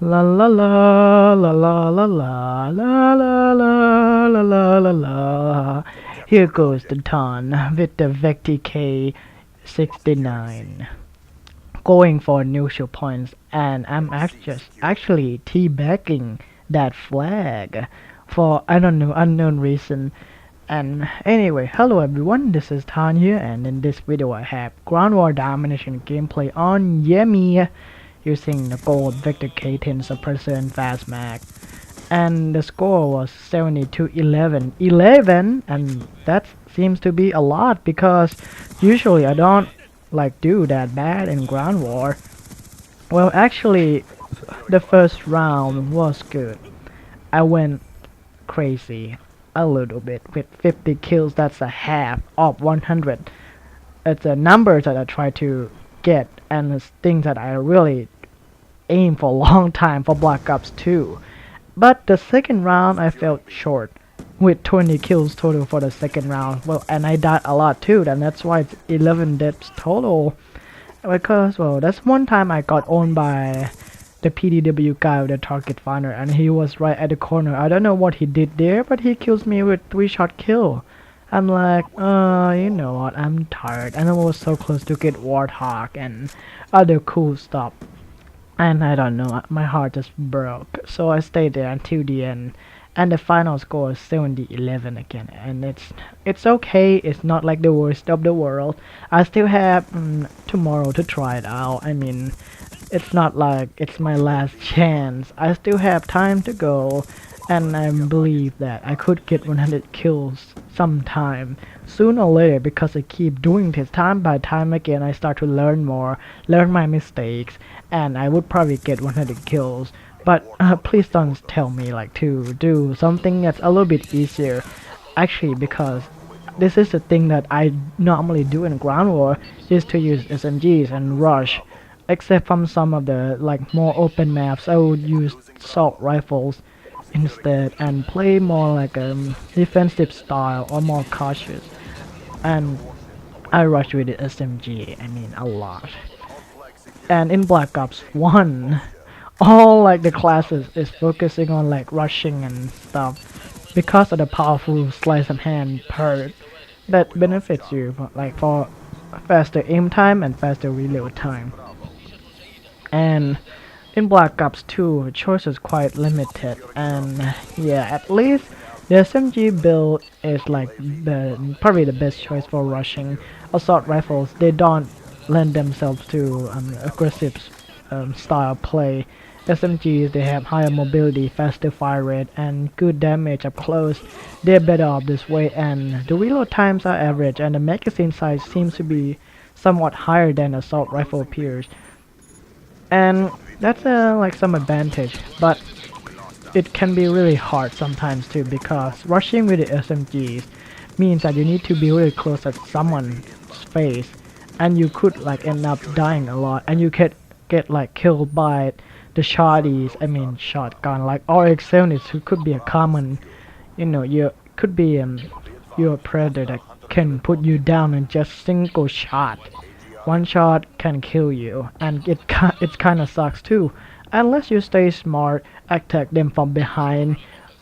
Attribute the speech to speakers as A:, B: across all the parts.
A: La la la la la la la la la la la la la la. Here goes the ton with the Vecti K69 going for neutral points, and I'm actually teabagging that flag for I don't know unknown reason. And anyway, hello everyone, this is Tan here, and in this video I have ground war domination gameplay on Yemi using the gold Vector K10 suppressor and fast mag. And the score was 70 to 11. 11, and that seems to be a lot because usually I don't like do that bad in ground war. Well, actually, the first round was good. I went crazy a little bit with 50 kills. That's a half of 100. It's a number that I try to get, and it's things that I really aim for a long time for Black Ops 2. But the second round I felt short with 20 kills total for the second round. Well, and I died a lot too, and that's why it's 11 deaths total. Because, well, that's one time I got owned by the PDW guy with the target finder, and he was right at the corner. I don't know what he did there, but he kills me with 3-shot kill. I'm like, you know what, I'm tired. And I was so close to get Warthog and other cool stuff. And I don't know, my heart just broke. So I stayed there until the end. And the final score is 70-11 again. And it's okay, it's not like the worst of the world. I still have tomorrow to try it out. I mean, it's not like it's my last chance. I still have time to go. And I believe that I could get 100 kills sometime sooner or later, because I keep doing this time by time again. I start to learn more, learn my mistakes, and I would probably get 100 kills. But please don't tell me like to do something that's a little bit easier, actually, because this is the thing that I normally do in ground war, is to use SMGs and rush. Except from some of the like more open maps, I would use assault rifles instead and play more like a defensive style or more cautious. And I rush with the SMG, I mean a lot. And in Black Ops 1, all like the classes is focusing on like rushing and stuff because of the powerful sleight of hand perk that benefits you like for faster aim time and faster reload time. And in Black Ops 2, choice is quite limited, and yeah, at least the SMG build is like probably the best choice for rushing. Assault rifles, they don't lend themselves to aggressive style play. SMGs, they have higher mobility, faster fire rate, and good damage up close. They're better off this way, and the reload times are average, and the magazine size seems to be somewhat higher than assault rifle peers. And that's like some advantage, but it can be really hard sometimes too, because rushing with the SMGs means that you need to be really close at someone's face, and you could like end up dying a lot, and you could get like killed by the shotties, I mean shotgun, like RX-70s, who could be a common, you know, you could be your predator that can put you down in just single shot. One shot can kill you, and it kind of sucks too. Unless you stay smart, attack them from behind,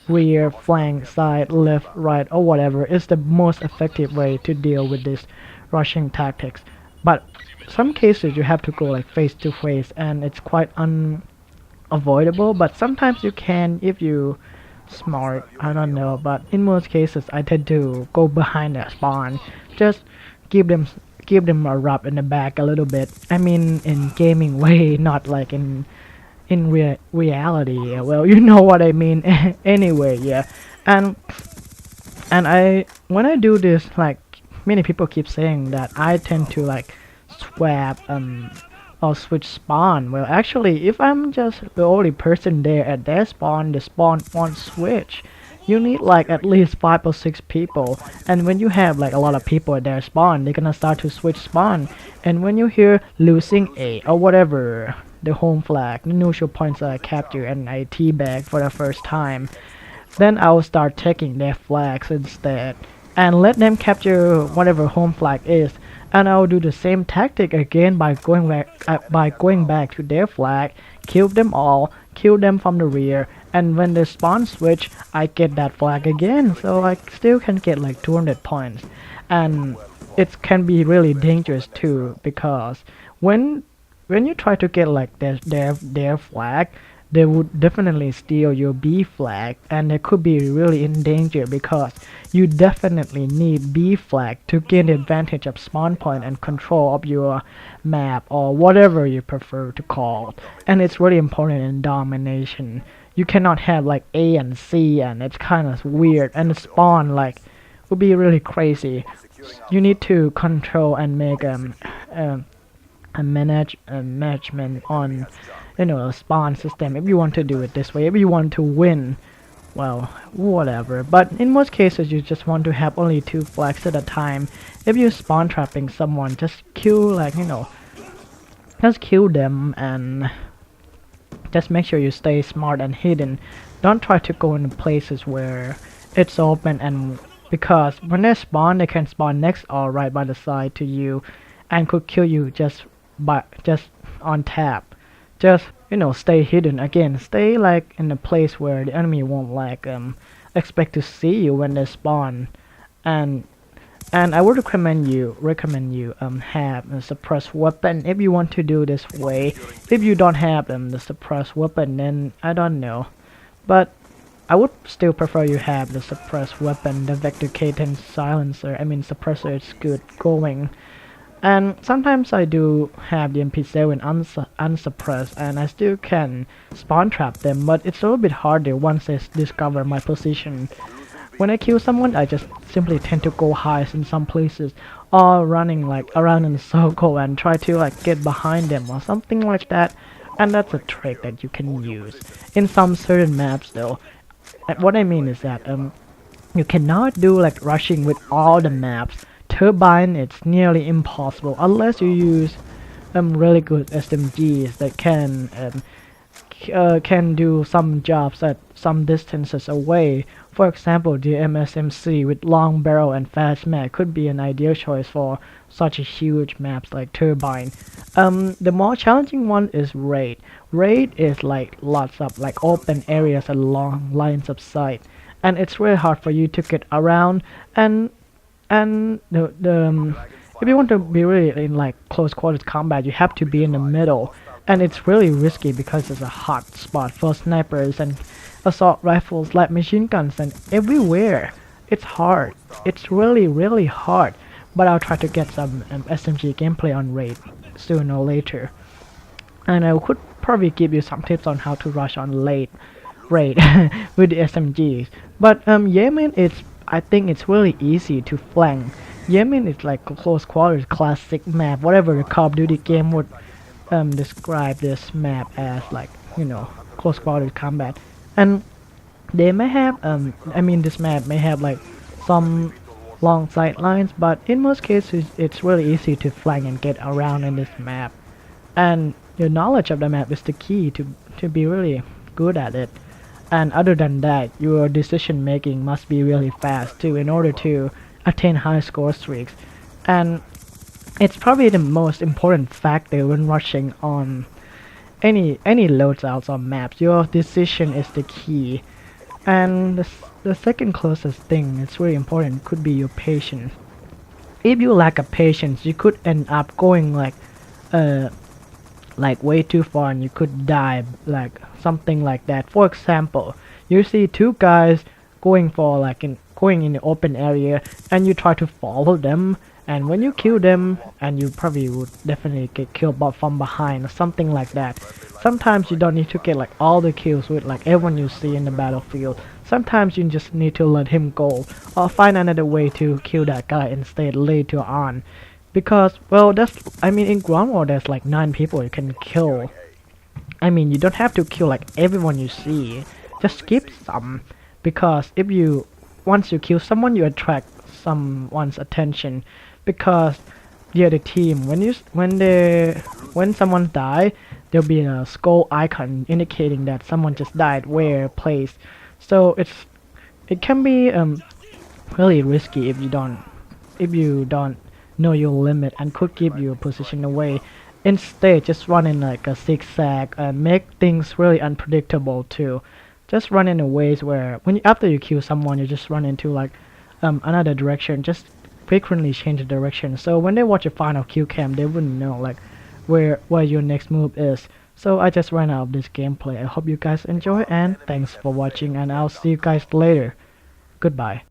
A: rear, flank, side, left, right, or whatever is the most effective way to deal with this rushing tactics. But some cases you have to go like face to face, and it's quite unavoidable. But sometimes you can if you smart. I don't know, but in most cases I tend to go behind the spawn, just give them a rub in the back a little bit. I mean in gaming way, not like in reality. Well, you know what I mean. Anyway, yeah. And I when I do this, like many people keep saying that I tend to like swap or switch spawn. Well, actually, if I'm just the only person there at their spawn, the spawn won't switch. You need like at least 5 or 6 people, and when you have like a lot of people at their spawn, they're gonna start to switch spawn. And when you hear losing A or whatever, the home flag, the neutral points are captured, and I teabag for the first time, then I'll start taking their flags instead and let them capture whatever home flag is. and I'll do the same tactic again by going back to their flag, kill them all, kill them from the rear, and when they spawn switch, I get that flag again, so I still can get like 200 points. And it can be really dangerous too, because when when you try to get like their flag, they would definitely steal your B flag, and they could be really in danger because you definitely need B flag to gain the advantage of spawn point and control of your map or whatever you prefer to call. And it's really important in domination. You cannot have like A and C, and it's kind of weird, and the spawn like would be really crazy. You need to control and make a management on a spawn system if you want to do it this way. If you want to win, well, whatever. But in most cases, you just want to have only 2 flags at a time. If you're spawn trapping someone, just kill like just kill them, and just make sure you stay smart and hidden. Don't try to go in places where it's open, and because when they spawn, they can spawn next or right by the side to you and could kill you just on tap. Just stay hidden again. Stay like in a place where the enemy won't like expect to see you when they spawn. And I would recommend you have a suppressed weapon if you want to do this way. If you don't have the suppressed weapon, then I don't know, but I would still prefer you have the suppressed weapon. The vector K10 silencer, I mean suppressor, is good going. And sometimes I do have the MP7 unsuppressed, and I still can spawn trap them, but it's a little bit harder once they discover my position. When I kill someone, I just simply tend to go high in some places, or running like around in a circle and try to like get behind them or something like that. And that's a trick that you can use in some certain maps though. And what I mean is that you cannot do like rushing with all the maps. Turbine, it's nearly impossible unless you use really good SMGs that can do some jobs at some distances away. For example, the MSMC with long barrel and fast mag could be an ideal choice for such a huge maps like Turbine. The more challenging one is Raid. Raid is like lots of like open areas and long lines of sight, and it's really hard for you to get around. And if you want to be really in like close quarters combat, you have to be in the middle, and it's really risky because it's a hot spot for snipers and assault rifles, light machine guns, and everywhere. It's hard. It's really hard. But I'll try to get some SMG gameplay on Raid sooner or later, and I could probably give you some tips on how to rush on late Raid with the SMGs. But Yemen, I think it's really easy to flank. Yemen is like a close quarters classic map, whatever the Call of Duty game would describe this map as, like close quarters combat. And they may have I mean this map may have like some long sight lines, but in most cases it's really easy to flank and get around in this map. And your knowledge of the map is the key to be really good at it. And other than that, your decision making must be really fast too in order to attain high score streaks. And it's probably the most important factor when rushing on any loadouts or maps. Your decision is the key. And the second closest thing that's really important could be your patience. If you lack a patience, you could end up going like way too far, and you could die, like something like that. For example, you see 2 guys going in the open area, and you try to follow them, and when you kill them, and you probably would definitely get killed from behind or something like that. Sometimes you don't need to get like all the kills with like everyone you see in the battlefield. Sometimes you just need to let him go or find another way to kill that guy instead later on. Because, well, in ground war there's like 9 people you can kill. I mean, you don't have to kill like everyone you see. Just skip some, because once you kill someone, you attract someone's attention. Because you're the team. When someone die, there'll be a skull icon indicating that someone just died, where place. So it can be really risky if you don't know your limit and could give you a position away. Instead, just run in like a zigzag and make things really unpredictable too. Just run in a ways where after you kill someone, you just run into like another direction. Just frequently change the direction. So when they watch a final kill cam, they wouldn't know like where your next move is. So I just ran out of this gameplay. I hope you guys enjoy and thanks for watching and I'll see you guys later. Goodbye.